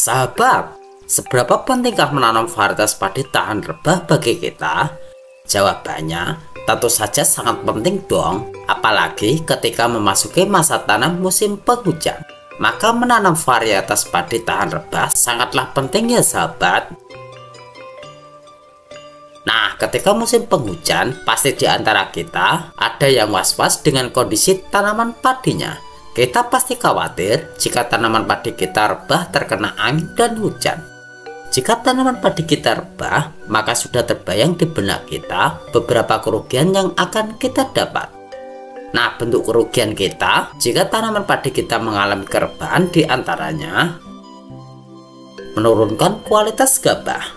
Sahabat, seberapa pentingkah menanam varietas padi tahan rebah bagi kita? Jawabannya, tentu saja sangat penting dong, apalagi ketika memasuki masa tanam musim penghujan. Maka menanam varietas padi tahan rebah sangatlah penting ya sahabat. Nah, ketika musim penghujan, pasti di antara kita ada yang was-was dengan kondisi tanaman padinya. Kita pasti khawatir jika tanaman padi kita rebah terkena angin dan hujan. Jika tanaman padi kita rebah, maka sudah terbayang di benak kita beberapa kerugian yang akan kita dapat. Nah, bentuk kerugian kita jika tanaman padi kita mengalami kerebahan diantaranya menurunkan kualitas gabah.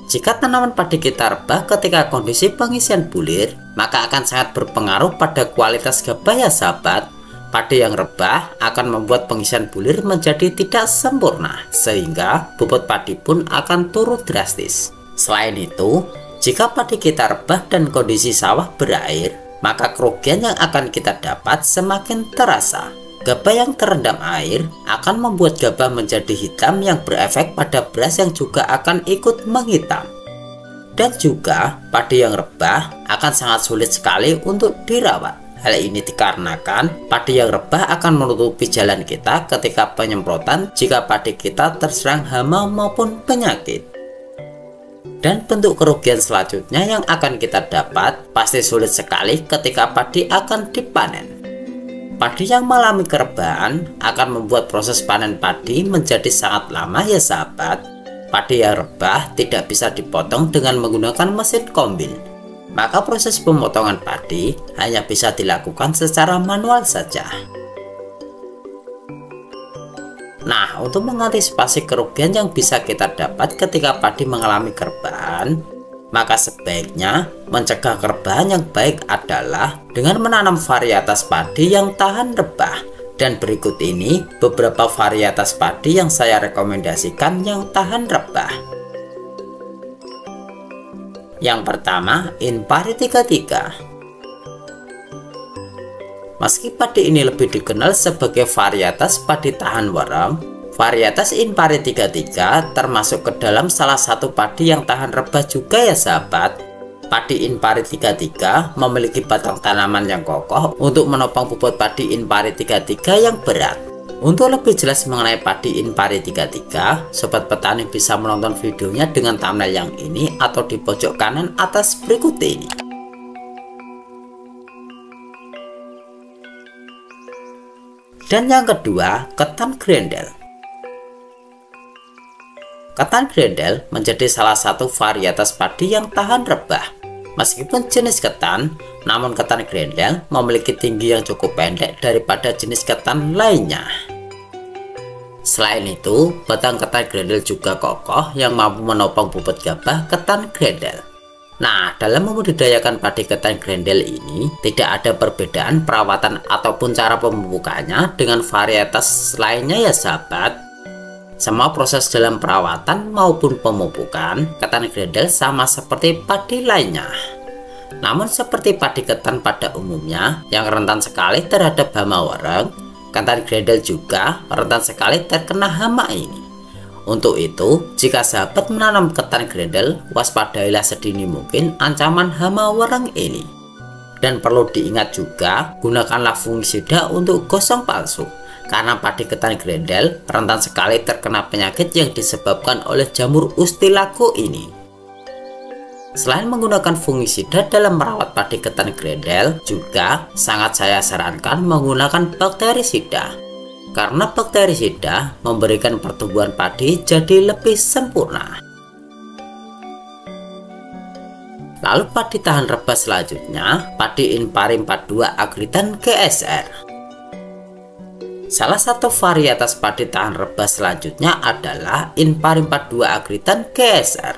Jika tanaman padi kita rebah ketika kondisi pengisian bulir, maka akan sangat berpengaruh pada kualitas gabah ya sahabat. Padi yang rebah akan membuat pengisian bulir menjadi tidak sempurna, sehingga bobot padi pun akan turun drastis. Selain itu, jika padi kita rebah dan kondisi sawah berair, maka kerugian yang akan kita dapat semakin terasa. Gabah yang terendam air akan membuat gabah menjadi hitam yang berefek pada beras yang juga akan ikut menghitam. Dan juga padi yang rebah akan sangat sulit sekali untuk dirawat. Hal ini dikarenakan padi yang rebah akan menutupi jalan kita ketika penyemprotan jika padi kita terserang hama maupun penyakit. Dan bentuk kerugian selanjutnya yang akan kita dapat pasti sulit sekali ketika padi akan dipanen. Padi yang mengalami kerebahan akan membuat proses panen padi menjadi sangat lama ya sahabat. Padi yang rebah tidak bisa dipotong dengan menggunakan mesin kombin. Maka proses pemotongan padi hanya bisa dilakukan secara manual saja. Nah, untuk mengantisipasi kerugian yang bisa kita dapat ketika padi mengalami kerebahan, maka sebaiknya mencegah kerebahan yang baik adalah dengan menanam varietas padi yang tahan rebah. Dan berikut ini beberapa varietas padi yang saya rekomendasikan yang tahan rebah. Yang pertama, Inpari 33. Meski padi ini lebih dikenal sebagai varietas padi tahan worm, varietas Inpari 33 termasuk ke dalam salah satu padi yang tahan rebah juga ya sahabat. Padi Inpari 33 memiliki batang tanaman yang kokoh untuk menopang bobot padi Inpari 33 yang berat. Untuk lebih jelas mengenai padi Inpari 33, sobat petani bisa menonton videonya dengan thumbnail yang ini atau di pojok kanan atas berikut ini. Dan yang kedua, ketan grendel. Ketan grendel menjadi salah satu varietas padi yang tahan rebah. Meskipun jenis ketan, namun ketan grendel memiliki tinggi yang cukup pendek daripada jenis ketan lainnya. Selain itu, batang ketan grendel juga kokoh yang mampu menopang bobot gabah ketan grendel. Nah, dalam membudidayakan padi ketan grendel ini, tidak ada perbedaan perawatan ataupun cara pemupukannya dengan varietas lainnya ya sahabat. Semua proses dalam perawatan maupun pemupukan ketan grendel sama seperti padi lainnya. Namun seperti padi ketan pada umumnya yang rentan sekali terhadap hama wareng, ketan grendel juga rentan sekali terkena hama ini. Untuk itu, jika sahabat menanam ketan grendel, waspadailah sedini mungkin ancaman hama wareng ini. Dan perlu diingat juga, gunakanlah fungisida untuk gosong palsu. Karena padi ketan grendel rentan sekali terkena penyakit yang disebabkan oleh jamur ustilago ini. Selain menggunakan fungisida dalam merawat padi ketan grendel, juga sangat saya sarankan menggunakan bakterisida. Karena bakterisida memberikan pertumbuhan padi jadi lebih sempurna. Lalu padi tahan rebah selanjutnya, padi Inpari 42 Agritan GSR. Salah satu varietas padi tahan rebah selanjutnya adalah Inpari 42 Agritan GSR.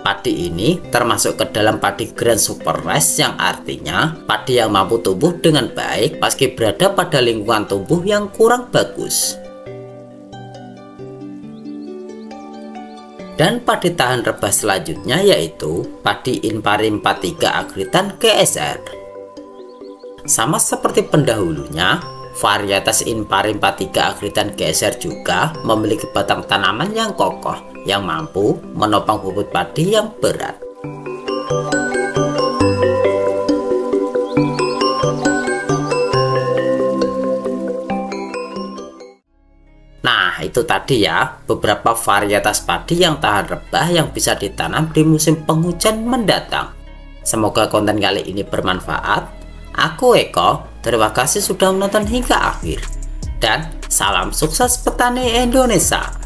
Padi ini termasuk ke dalam padi Grand Super Rice yang artinya padi yang mampu tumbuh dengan baik meski berada pada lingkungan tumbuh yang kurang bagus. Dan padi tahan rebah selanjutnya yaitu padi Inpari 43 Agritan GSR. Sama seperti pendahulunya, Varietas Impari 43 Agritan Geser juga memiliki batang tanaman yang kokoh yang mampu menopang bobot padi yang berat. Nah, itu tadi ya beberapa varietas padi yang tahan rebah yang bisa ditanam di musim penghujan mendatang. Semoga konten kali ini bermanfaat. Aku Eko, terima kasih sudah menonton hingga akhir. Dan salam sukses petani Indonesia.